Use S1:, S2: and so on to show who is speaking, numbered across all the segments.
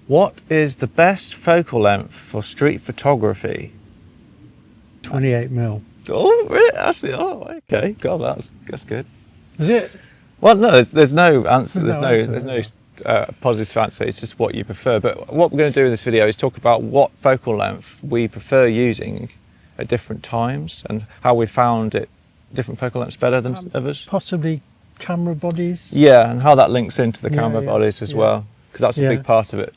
S1: What is the best focal length for street photography?
S2: 28mm.
S1: Oh, really? Actually, okay. God, that's good.
S2: Is it?
S1: Well, no, there's no answer.
S2: There's no
S1: Positive answer. It's just what you prefer. But what we're going to do in this video is talk about what focal length we prefer using at different times and how we found different focal lengths better than others.
S2: Possibly camera bodies.
S1: Yeah, and how that links into the camera
S2: yeah,
S1: bodies as well, because that's a
S2: Yeah.
S1: big part of it.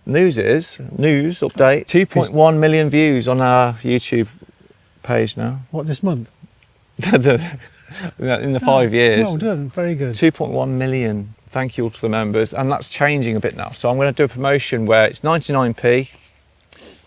S1: News update. 2.1 million views on our YouTube page now.
S2: What, this month?
S1: In the 5 years.
S2: Well done, very good.
S1: 2.1 million. Thank you all to the members, and that's changing a bit now. So I'm going to do a promotion where it's 99p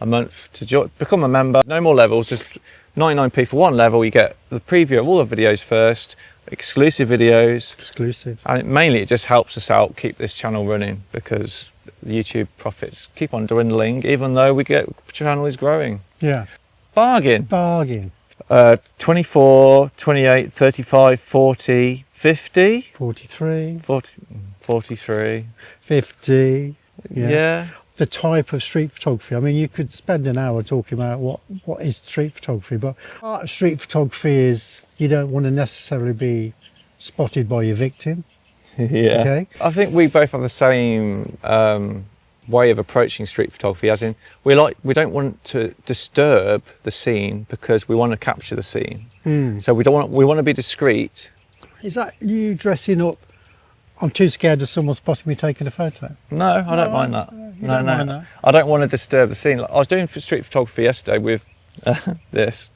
S1: a month to become a member. No more levels, just 99p for one level. You get the preview of all the videos first, exclusive videos.
S2: Exclusive.
S1: And mainly it just helps us out, keep this channel running, because the YouTube profits keep on dwindling, even though the channel is growing.
S2: Yeah.
S1: Bargain.
S2: Bargain.
S1: 24, 28, 35, 40, 50,
S2: 43.
S1: 43.
S2: 50.
S1: Yeah.
S2: The type of street photography. I mean, you could spend an hour talking about what is street photography, but part of street photography is you don't want to necessarily be spotted by your victim.
S1: Yeah.
S2: Okay.
S1: I think we both have the same way of approaching street photography, as in we don't want to disturb the scene because we want to capture the scene. So we want to be discreet.
S2: Is that you dressing up? I'm too scared of someone spotting me taking a photo.
S1: No, I don't mind that.
S2: You don't mind that?
S1: I don't want to disturb the scene. I was doing street photography yesterday with this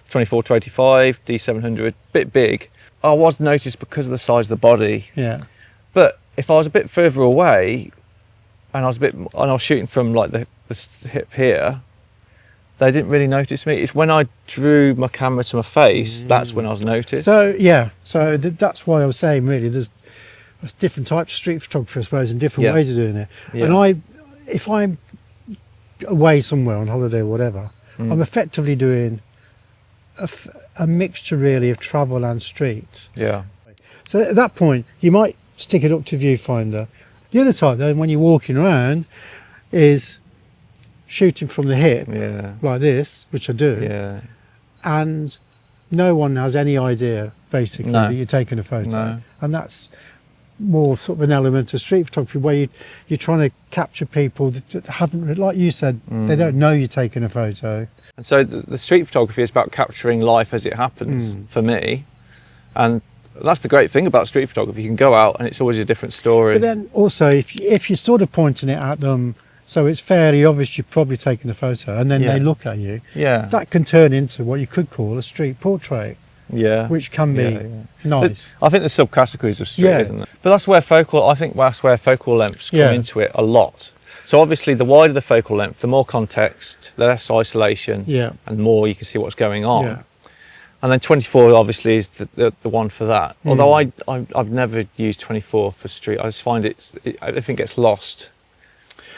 S1: 24 to 85 D700, bit big. I was noticed because of the size of the body.
S2: Yeah.
S1: But if I was a bit further away, and I was shooting from like the hip here, they didn't really notice me. It's when I drew my camera to my face, that's when I was noticed.
S2: So yeah, that's why I was saying really there's different types of street photography, I suppose, and different ways of doing it.
S1: Yeah.
S2: And if I'm away somewhere on holiday or whatever, I'm effectively doing a mixture really of travel and street.
S1: Yeah.
S2: So at that point, you might stick it up to viewfinder. The other type, though, when you're walking around, is shooting from the hip, like this, which I do, and no one has any idea, basically, that you're taking a photo. And that's more sort of an element of street photography where you're trying to capture people that haven't, like you said, they don't know you're taking a photo.
S1: And so the street photography is about capturing life as it happens for me. And that's the great thing about street photography. You can go out and it's always a different story.
S2: But then also, if you're sort of pointing it at them, so it's fairly obvious you're probably taking a photo, and then they look at you, that can turn into what you could call a street portrait.
S1: Yeah.
S2: Which can be nice.
S1: I think there's subcategories of street, isn't there? But that's where focal lengths come into it a lot. So obviously the wider the focal length, the more context, the less isolation, and more you can see what's going on.
S2: Yeah.
S1: And then 24 obviously is the one for that. Although I've never used 24 for street. I just find I think it gets lost,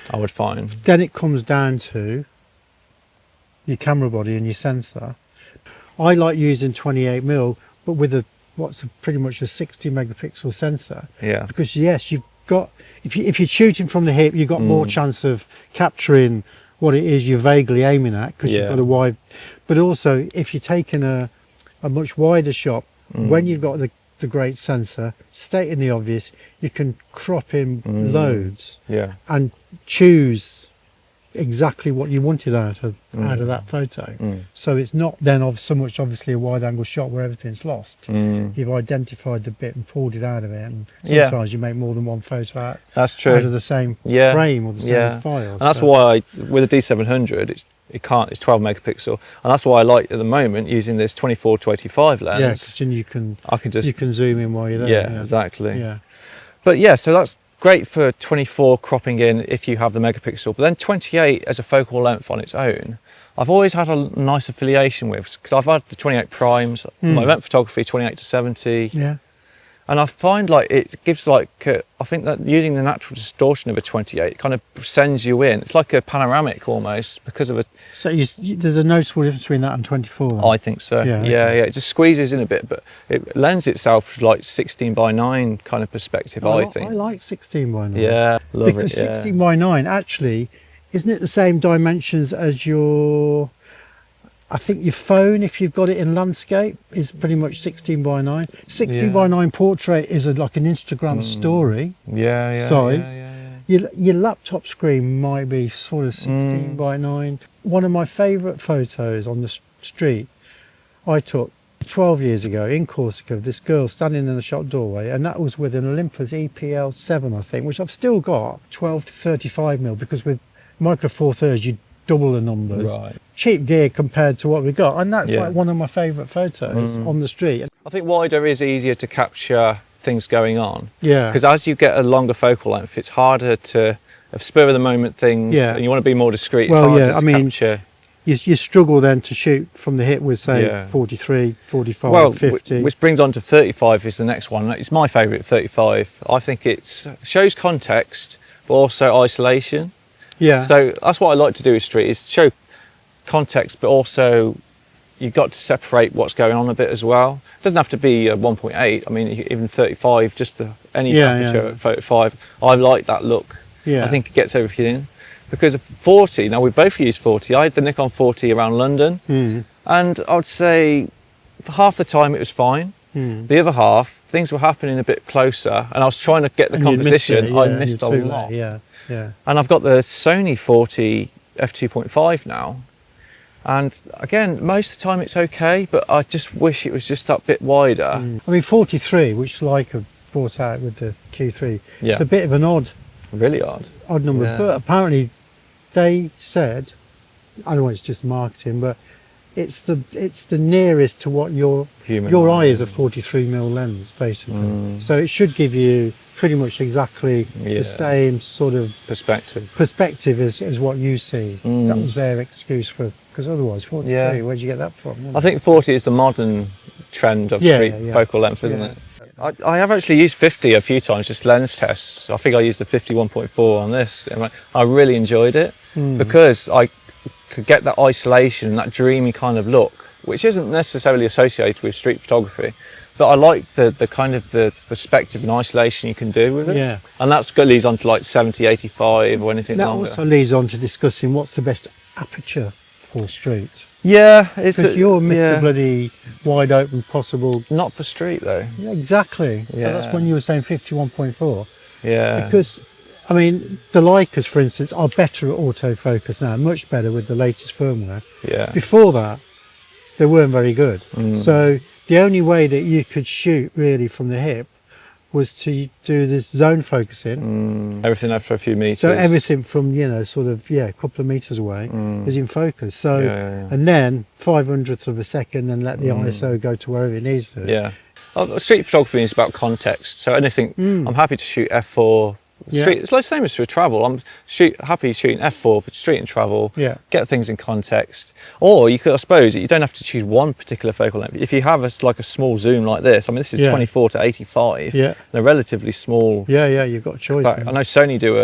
S1: I would find.
S2: Then it comes down to your camera body and your sensor. I like using 28mm, but with pretty much a 60 megapixel sensor.
S1: Yeah.
S2: Because yes, you've got, if you're shooting from the hip, you've got more chance of capturing what it is you're vaguely aiming at, because you've got a wide, but also if you're taking a much wider shot, when you've got the great sensor, stating the obvious, you can crop in loads and choose exactly what you wanted out of that photo. So it's not then so much obviously a wide angle shot where everything's lost. You've identified the bit and pulled it out of it, and sometimes you make more than one photo out out of the same frame or the same file.
S1: And that's why with the D700 it's 12 megapixel, and that's why I like at the moment using this 24 to 85 lens.
S2: Yeah, because then you can zoom in while you're there.
S1: Yeah, exactly.
S2: Yeah.
S1: But yeah, so that's great for 24 cropping in if you have the megapixel, but then 28 as a focal length on its own, I've always had a nice affiliation with, because I've had the 28 primes, my event photography 28 to 70, And I find like it gives like I think that using the natural distortion of a 28 kind of sends you in. It's like a panoramic almost because of a.
S2: So there's a noticeable difference between that and 24. Then?
S1: I think so.
S2: Yeah,
S1: Yeah,
S2: okay.
S1: yeah. It just squeezes in a bit, but it lends itself to like 16:9 kind of perspective. I think.
S2: I like 16:9.
S1: Yeah, love
S2: because
S1: it. Yeah.
S2: 16:9 actually isn't it the same dimensions as your? I think your phone, if you've got it in landscape, is pretty much 16:9. 16:9 portrait is like an Instagram story
S1: Yeah.
S2: size.
S1: Yeah.
S2: Your laptop screen might be sort of 16:9. One of my favourite photos on the street I took 12 years ago in Corsica of this girl standing in the shop doorway, and that was with an Olympus EPL7, I think, which I've still got 12 to 35mm, because with Micro Four Thirds you double the numbers.
S1: Right.
S2: Cheap gear compared to what we got, and that's
S1: Yeah.
S2: like one of my favourite photos on the street.
S1: I think wider is easier to capture things going on.
S2: Yeah.
S1: Because as you get a longer focal length, it's harder to have spur of the moment things.
S2: Yeah.
S1: And you want to be more discreet. It's
S2: Well,
S1: harder
S2: yeah,
S1: to
S2: I mean,
S1: capture.
S2: You struggle then to shoot from the hip with say
S1: Yeah.
S2: 43, 45,
S1: Well,
S2: 50.
S1: which brings on to 35 is the next one. It's my favourite, 35. I think it shows context, but also isolation.
S2: yeah.
S1: So that's what I like to do with street, is show context, but also you've got to separate what's going on a bit as well. It doesn't have to be a 1.8. I mean, even 35, just any
S2: Yeah,
S1: aperture
S2: yeah.
S1: at 35. I like that look.
S2: Yeah.
S1: I think it gets everything in. Because of 40, now we both use 40. I had the Nikon 40 around London, and I would say for half the time it was fine. The other half, things were happening a bit closer, and I was trying to get the
S2: And you missed
S1: composition.
S2: it,
S1: I
S2: yeah,
S1: missed a
S2: you're too
S1: lot.
S2: late, yeah.
S1: And I've got the Sony 40 f2.5 now, and again, most of the time it's okay, but I just wish it was just that bit wider.
S2: I mean, 43, which Leica brought out with the Q3,
S1: Yeah.
S2: it's a bit of an odd
S1: Really odd.
S2: number,
S1: Yeah.
S2: but apparently they said, I don't know, it's just marketing, but it's the nearest to what your
S1: Human
S2: eye
S1: eye.
S2: is a 43mm lens basically. So it should give you pretty much exactly
S1: Yeah.
S2: the same sort of
S1: Perspective.
S2: perspective as what you see. That was their excuse for, because otherwise 43,
S1: Yeah.
S2: where'd you get that from?
S1: I think 40 is the modern trend of
S2: Yeah,
S1: street
S2: yeah.
S1: focal length, isn't
S2: Yeah.
S1: it? I have actually used 50 a few times, just lens tests. I think I used the 51.4 on this. And I really enjoyed it because I could get that isolation, that dreamy kind of look, which isn't necessarily associated with street photography. But I like the kind of the perspective and isolation you can do with it.
S2: Yeah.
S1: And that's good, leads on to like 70, 85 or anything
S2: That
S1: longer.
S2: also leads on to discussing what's the best aperture for street.
S1: Yeah, it's
S2: Because you're Mr.
S1: yeah.
S2: Bloody wide open possible.
S1: Not for street though.
S2: Yeah, exactly. So
S1: Yeah.
S2: that's when you were saying 51.4.
S1: Yeah.
S2: Because, I mean, the Leicas, for instance, are better at autofocus now, much better with the latest firmware.
S1: yeah.
S2: Before that, they weren't very good.
S1: Mm.
S2: So the only way that you could shoot really from the hip was to do this zone focusing.
S1: Everything after a few meters.
S2: So everything from, sort of, a couple of meters away is in focus. So,
S1: Yeah.
S2: and then 500th of a second and let the ISO go to wherever it needs to.
S1: Yeah. Street photography is about context. So anything, I'm happy to shoot f4.
S2: Yeah.
S1: Street, it's like the same as for travel. I'm happy shooting f4 for street and travel.
S2: Yeah.
S1: Get things in context. Or you could, I suppose, you don't have to choose one particular focal length. If you have a small zoom like this, I mean, this is
S2: Yeah.
S1: 24 to 85.
S2: Yeah.
S1: They're relatively small.
S2: Yeah, you've got a choice.
S1: Back.
S2: then.
S1: I know Sony do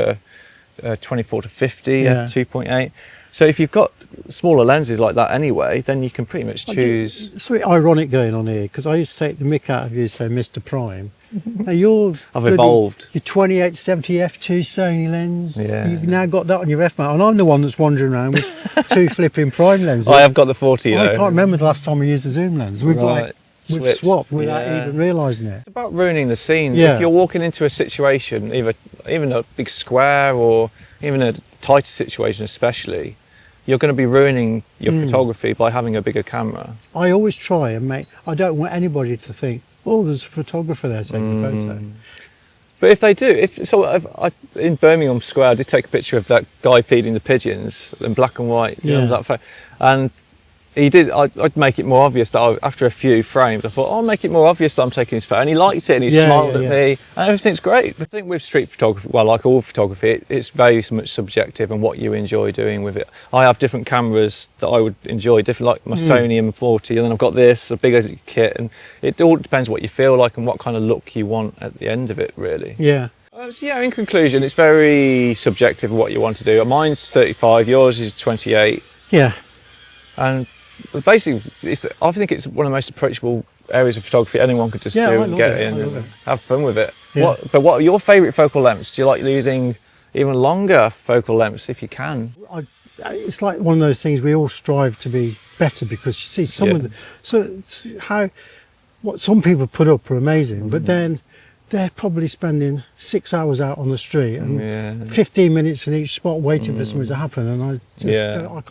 S1: a 24 to 50
S2: Yeah.
S1: f2.8. So if you've got smaller lenses like that anyway, then you can pretty much choose.
S2: It's a bit ironic going on here because I used to take the mick out of you, say Mr. Prime. Now you're
S1: I've evolved.
S2: Your 2870 f2 Sony lens.
S1: Yeah.
S2: You've now got that on your f mount, and I'm the one that's wandering around with two flipping Prime lenses.
S1: I have got the 40
S2: I
S1: though.
S2: can't remember the last time we used a zoom lens. We've
S1: Right.
S2: we've
S1: Switched.
S2: swapped without
S1: Yeah.
S2: even realising it.
S1: It's about ruining the scene.
S2: Yeah.
S1: If you're walking into a situation, even a big square or even a tighter situation especially, you're going to be ruining your photography by having a bigger camera.
S2: I always try and I don't want anybody to think, oh, there's a photographer there taking a photo.
S1: But if they do, in Birmingham Square, I did take a picture of that guy feeding the pigeons in black and white. You
S2: Yeah.
S1: know, and he did. I'd make it more obvious that after a few frames, I thought, I'll make it more obvious that I'm taking his photo. And he liked it, and he smiled at me, and everything's great. I think with street photography, well, like all photography, it's very much subjective and what you enjoy doing with it. I have different cameras that I would enjoy, different, like my Sony M40, and then I've got this, a bigger kit, and it all depends what you feel like and what kind of look you want at the end of it, really.
S2: Yeah.
S1: So yeah, in conclusion, it's very subjective of what you want to do. Mine's 35, yours is 28.
S2: Yeah.
S1: And basically, I think it's one of the most approachable areas of photography anyone could just do and get in and have fun with it.
S2: Yeah.
S1: But what are your favourite focal lengths? Do you like using even longer focal lengths if you can?
S2: It's like one of those things we all strive to be better, because you see what some people put up are amazing, but then they're probably spending 6 hours out on the street and 15 minutes in each spot waiting for something to happen, and I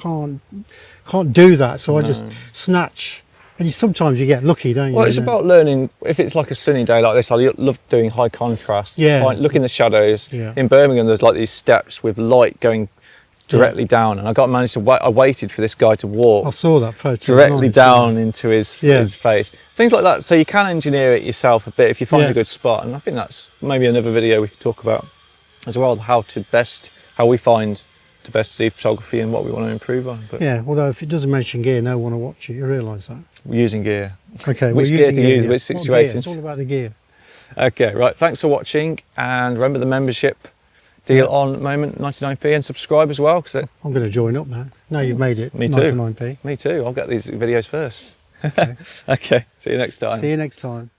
S2: can't do that, so I just snatch. And sometimes you get lucky, don't you?
S1: Well, it's about learning. If it's like a sunny day like this, I love doing high contrast. Look in the shadows. In Birmingham, there's like these steps with light going directly down, and I waited for this guy to walk.
S2: I saw that photo
S1: directly down into his face. Things like that. So you can engineer it yourself a bit if you find a good spot. And I think that's maybe another video we could talk about as well, how we find the best to do photography and what we want to improve on. But
S2: yeah, although if it doesn't mention gear, no one will watch it. You realise that?
S1: We're using gear.
S2: Okay,
S1: which gear to use, which situations.
S2: It's all about the gear.
S1: Okay, right. Thanks for watching, and remember the membership deal on at the moment, 99p, and subscribe as well. Cause
S2: I'm going to join up now. Now you've made it.
S1: Me too.
S2: 99p.
S1: Me too. I'll get these videos first.
S2: Okay.
S1: Okay. See you next time.
S2: See you next time.